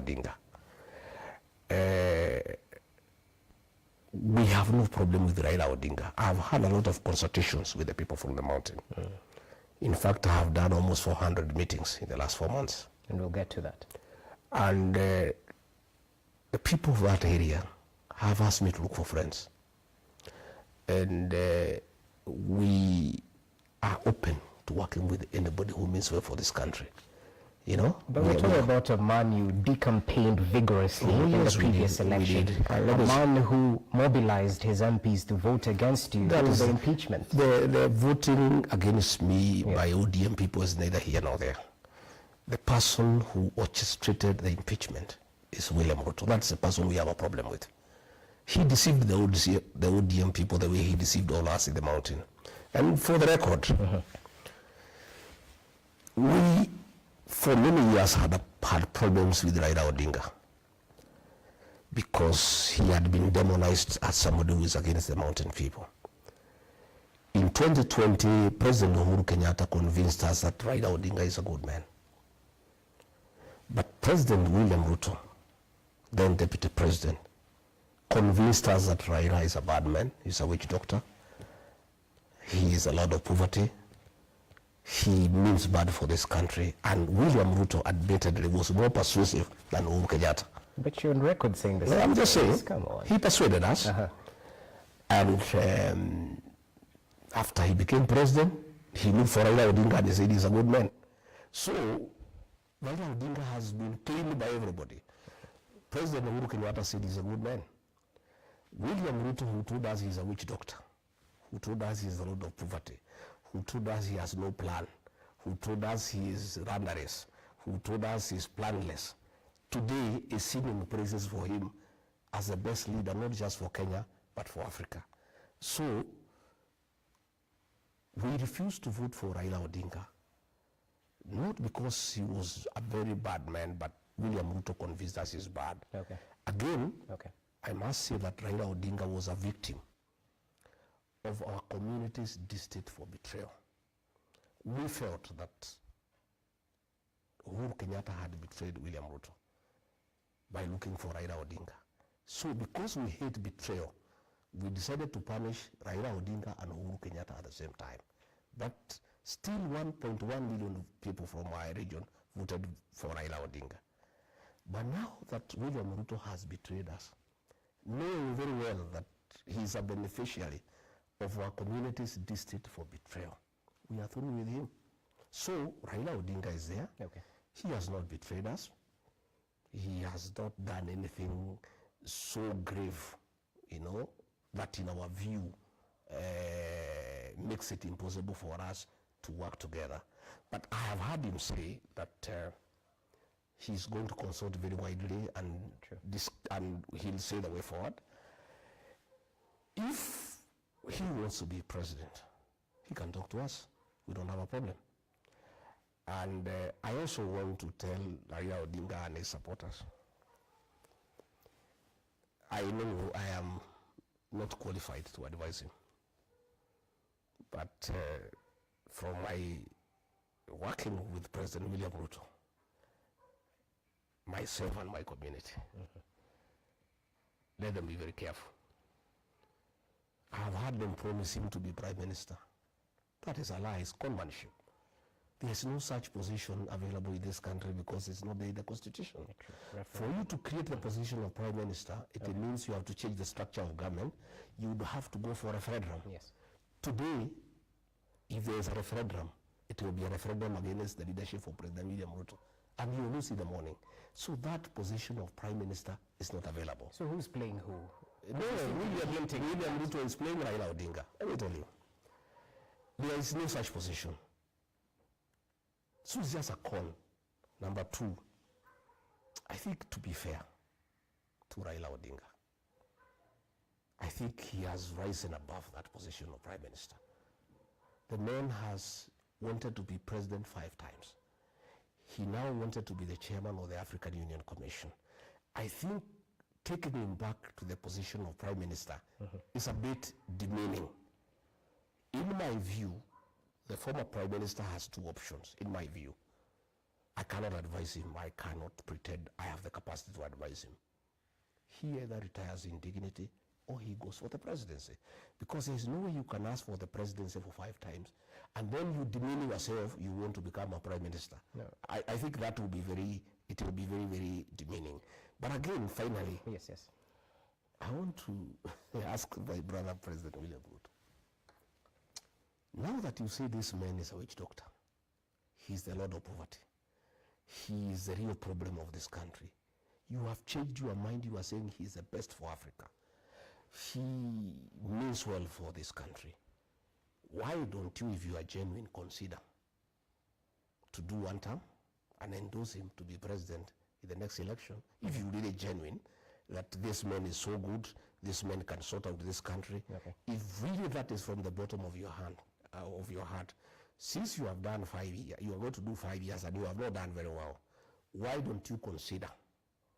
Odinga. We have no problem with Raila Odinga. I've had a lot of consultations with the people from the mountain. In fact, I have done almost 400 meetings in the last 4 months. And we'll get to that. And the people of that area have asked me to look for friends. And we are open to working with anybody who means well for this country. You know? But we're talking about a man you decampaigned vigorously in the previous election. A man who mobilized his MPs to vote against you through the impeachment. The voting against me by ODM people is neither here nor there. The person who orchestrated the impeachment is William Ruto. That's the person we have a problem with. He deceived the ODM people the way he deceived all us in the mountain. And for the record, we for many years had problems with Raila Odinga because he had been demonized as somebody who is against the mountain people. In 2020, President Uhuru Kenyatta convinced us that Raila Odinga is a good man. But President William Ruto, then Deputy President, convinced us that Raila is a bad man, he's a witch doctor, he is a lot of poverty, he means bad for this country, and William Ruto admittedly was more persuasive than Uhuru Kenyatta. But you're on record saying this. No, I'm just saying, come on. He persuaded us, and after he became president, he looked for Raila Odinga and he said he's a good man. So, Raila Odinga has been claimed by everybody. President Uhuru Kenyatta said he's a good man. William Ruto, who told us he's a witch doctor, who told us he's a lot of poverty, who told us he has no plan, who told us he is randaress, who told us he's planless, today is singing praises for him as the best leader, not just for Kenya, but for Africa. So, we refuse to vote for Raila Odinga, not because he was a very bad man, but William Ruto convinced us he's bad. Again, I must say that Raila Odinga was a victim of our community's distaste for betrayal. We felt that Uhuru Kenyatta had betrayed William Ruto by looking for Raila Odinga. So because we hate betrayal, we decided to punish Raila Odinga and Uhuru Kenyatta at the same time. But still 1.1 million people from our region voted for Raila Odinga. But now that William Ruto has betrayed us, knowing very well that he is a beneficiary of our community's distaste for betrayal, we are through with him. So Raila Odinga is there. He has not betrayed us. He has not done anything so grave, you know, that in our view makes it impossible for us to work together. But I have heard him say that he's going to consult very widely and he'll say the way forward. If he wants to be president, he can talk to us. We don't have a problem. And I also want to tell Raila Odinga and his supporters, I know I am not qualified to advise him, but from my working with President William Ruto, myself and my community, let them be very careful. I have heard them promise him to be Prime Minister. That is a lie, it's conmanship. There is no such position available in this country because it's not there in the Constitution. For you to create the position of Prime Minister, it means you have to change the structure of government. You would have to go for a referendum. Today, if there is a referendum, it will be a referendum against the leadership of President William Ruto. And you will lose in the morning. So that position of Prime Minister is not available. So who's playing who? No, William Ruto is playing Raila Odinga. Let me tell you. There is no such position. So it's just a con. Number two, I think to be fair to Raila Odinga, I think he has risen above that position of Prime Minister. The man has wanted to be president 5 times. He now wanted to be the chairman of the African Union Commission. I think taking him back to the position of Prime Minister is a bit demeaning. In my view, the former Prime Minister has 2 options, in my view. I cannot advise him. I cannot pretend I have the capacity to advise him. He either retires in dignity or he goes for the presidency. Because there's no way you can ask for the presidency for 5 times and then you demean yourself, you want to become a prime minister. No. I think that will be very, it will be very, very demeaning. But again, finally, yes. I want to ask my brother, President William Ruto. Now that you say this man is a witch doctor, he's the Lord of poverty, he is the real problem of this country, you have changed your mind, you are saying he's the best for Africa, he means well for this country. Why don't you, if you are genuine, consider to do 1 term and endorse him to be president in the next election? If you really genuine that this man is so good, this man can sort out this country. Okay. If really that is from the bottom of your hand, of your heart, since you have done 5 years, you are going to do 5 years and you have not done very well, why don't you consider